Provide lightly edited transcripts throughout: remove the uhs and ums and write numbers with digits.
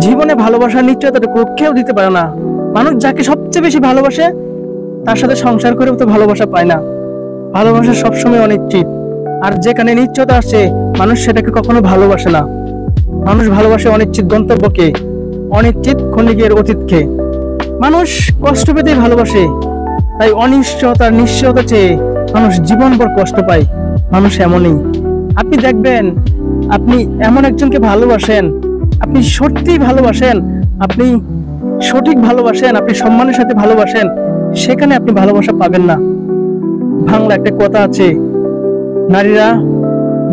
জীবনে ভালোবাসার নিশ্চয়তাটুকু কেউ দিতে পারে না। মানুষ যাকে সবচেয়ে বেশি ভালোবাসে তার সাথে সংসার করেও তো ভালোবাসা পায় না। ভালোবাসা সবসময় অনিশ্চিত, আর যেখানে নিশ্চয়তা আসে মানুষ সেটাকে কখনো ভালোবাসে না। মানুষ ভালোবাসে অনিশ্চিত গন্তব্যকে, অনিশ্চিত ক্ষণিকের অতীতকে। মানুষ কষ্ট পেতেই ভালোবাসে, তাই অনিশ্চয়তার নিশ্চয়তা চেয়ে মানুষ জীবনভর কষ্ট পায়। মানুষ এমনই। আপনি দেখবেন, আপনি এমন একজনকে ভালোবাসেন, আপনি সত্যিই ভালোবাসেন, আপনি সঠিক ভালোবাসেন, আপনি সম্মানের সাথে ভালোবাসেন, সেখানে আপনি ভালোবাসা পাবেন না। বাংলা একটা কথা আছে, নারীরা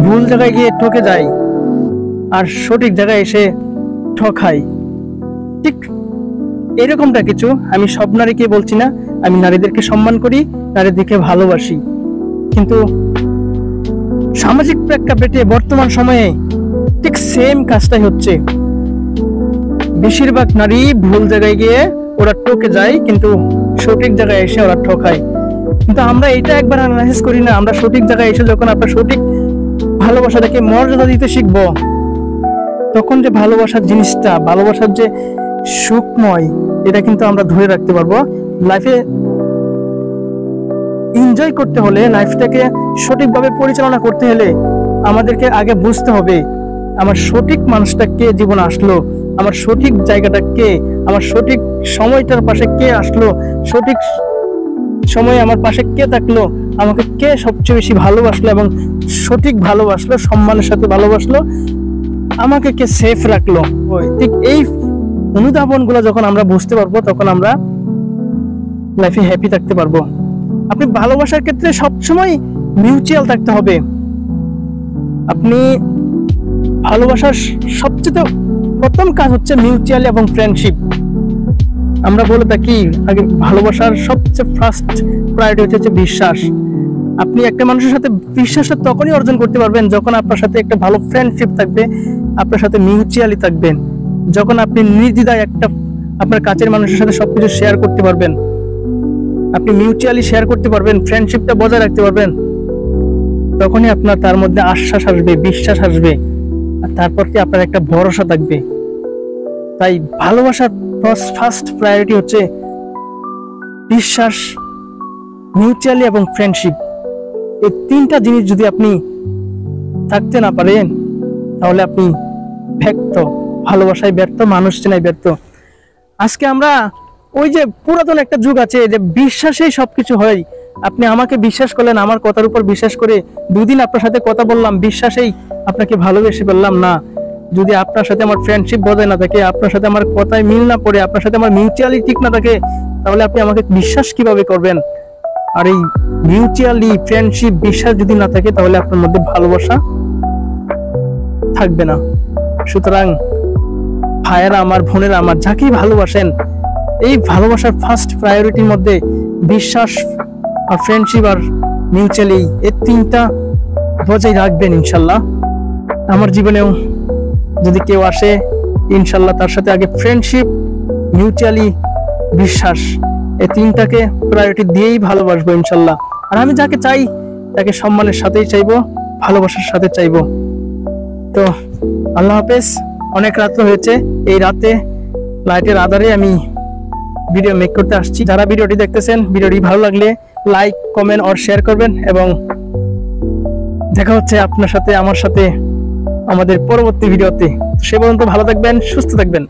ভুল জায়গায় গিয়ে ঠকে যায় আর সঠিক জায়গায় এসে ঠকায়। ঠিক এরকমটা কিছু। আমি সব নারীকে বলছি না, আমি নারীদেরকে সম্মান করি, নারীদেরকে ভালোবাসি, কিন্তু সামাজিক প্রেক্ষাপটে বর্তমান সময়ে ঠিক সেম কাজটাই হচ্ছে। বেশিরভাগ নারী ভুল জায়গায় গিয়ে ওরা ঠকে যায়, কিন্তু সঠিক জায়গায় এসে ওরা ঠকায়। কিন্তু আমরা এটা একবার অ্যানালাইসিস করি না। আমরা সঠিক জায়গায় এসে যখন আমরা সঠিক ভালোবাসাটাকে মর্যাদা দিতে শিখবো, তখন যে ভালোবাসার জিনিসটা, ভালোবাসার যে সুখময়, এটা কিন্তু আমরা ধরে রাখতে পারবো। লাইফে এনজয় করতে হলে, লাইফটাকে সঠিকভাবে পরিচালনা করতে হলে আমাদেরকে আগে বুঝতে হবে আমার সঠিক মানুষটা কে জীবনে আসলো, আমার সঠিক জায়গাটা কে, আমার সঠিক সময়টার পাশে কে আসলো, সঠিক সময়ে আমার পাশে কে থাকলো, আমাকে কে সবচেয়ে বেশি ভালোবাসলো এবং সঠিক ভালোবাসলো, সম্মানের সাথে ভালোবাসলো, আমাকে কে সেফ রাখলো। ঠিক এই অনুধাবন গুলো যখন আমরা বুঝতে পারবো, তখন আমরা লাইফে হ্যাপি থাকতে পারবো। আপনি ভালোবাসার ক্ষেত্রে সবসময় মিউচুয়াল থাকতে হবে। আপনি ভালোবাসার সবচেয়ে প্রথম কাজ হচ্ছে মিউচুয়াল এবং ফ্রেন্ডশিপ। আমরা বলে থাকি আগে ভালোবাসার সবচেয়ে ফার্স্ট প্রায়োরিটি হচ্ছে বিশ্বাস। আপনি একটা মানুষের সাথে বিশ্বাসটা তখনই অর্জন করতে পারবেন যখন আপনার সাথে একটা ভালো ফ্রেন্ডশিপ থাকবে, আপনার সাথে মিউচুয়ালি থাকবেন, যখন আপনি নির্দ্বিধায় একটা আপনার কাছের মানুষের সাথে সবকিছু শেয়ার করতে পারবেন, আপনি মিউচুয়ালি শেয়ার করতে পারবেন, ফ্রেন্ডশিপটা বজায় রাখতে পারবেন, তখনই আপনার তার মধ্যে আশ্বাস আসবে, বিশ্বাস আসবে, আর তারপর কি আপনার একটা ভরসা থাকবে। তাই ভালোবাসার ফার্স্ট প্রায়োরিটি হচ্ছে বিশ্বাস, মিউচুয়ালি এবং ফ্রেন্ডশিপ। এই তিনটা জিনিস যদি আপনি থাকতে না পারেন, তাহলে আপনি ব্যর্থ, ভালোবাসায় ব্যর্থ, মানুষ চেনায় ব্যর্থ। আজকে আমরা ওই যে পুরাতন একটা যুগ আছে যে বিশ্বাসেই সবকিছু হয়। আপনি আমাকে বিশ্বাস করলেন, আমার কথার উপর বিশ্বাস করে দুদিন আপনার সাথে কথা বললাম, বিশ্বাসেই আপনাকে ভালোবেসে ফেললাম। না, যদি আপনার সাথে আমার ফ্রেন্ডশিপ বজায় না থাকে, আপনার সাথে আমার কথায় মিল না পড়ে, আপনার সাথে আমার মিউচুয়ালি ঠিক না থাকে, তাহলে আপনি আমাকে বিশ্বাস কিভাবে করবেন? আর এই মিউচুয়ালি ফ্রেন্ডশিপ, বিশ্বাস যদি না থাকে, তাহলে আপনার মধ্যে ভালোবাসা থাকবে না। সুতরাং ভাইয়েরা আমার, বোনেরা আমার, যাকেই ভালোবাসেন, এই ভালোবাসার ফার্স্ট প্রায়োরিটির মধ্যে বিশ্বাস আর ফ্রেন্ডশিপ আর মিউচুয়ালি, এই তিনটা বজায় রাখবেন ইনশাল্লাহ। আমার জীবনেও যদি কেউ আসে, ইনশাল্লাহ তার সাথে আগে ফ্রেন্ডশিপ, মিউচুয়ালি, বিশ্বাস, এই তিনটাকে প্রায়োরিটি দিয়েই ভালোবাসবো ইনশাল্লাহ। আর আমি যাকে চাই তাকে সম্মানের সাথেই চাইবো, ভালোবাসার সাথে চাইবো। তো আল্লাহ হাফেজ। অনেক রাত হয়েছে, এই রাতে লাইটের আধারে আমি ভিডিও মেক করতে আসছি। যারা ভিডিওটি দেখতেছেন, ভিডিওটি ভালো লাগলে লাইক, কমেন্ট আর শেয়ার করবেন, এবং দেখা হচ্ছে আপনার সাথে, আমার সাথে আমাদের পরবর্তী ভিডিওতে। সে পর্যন্ত ভালো থাকবেন, সুস্থ থাকবেন।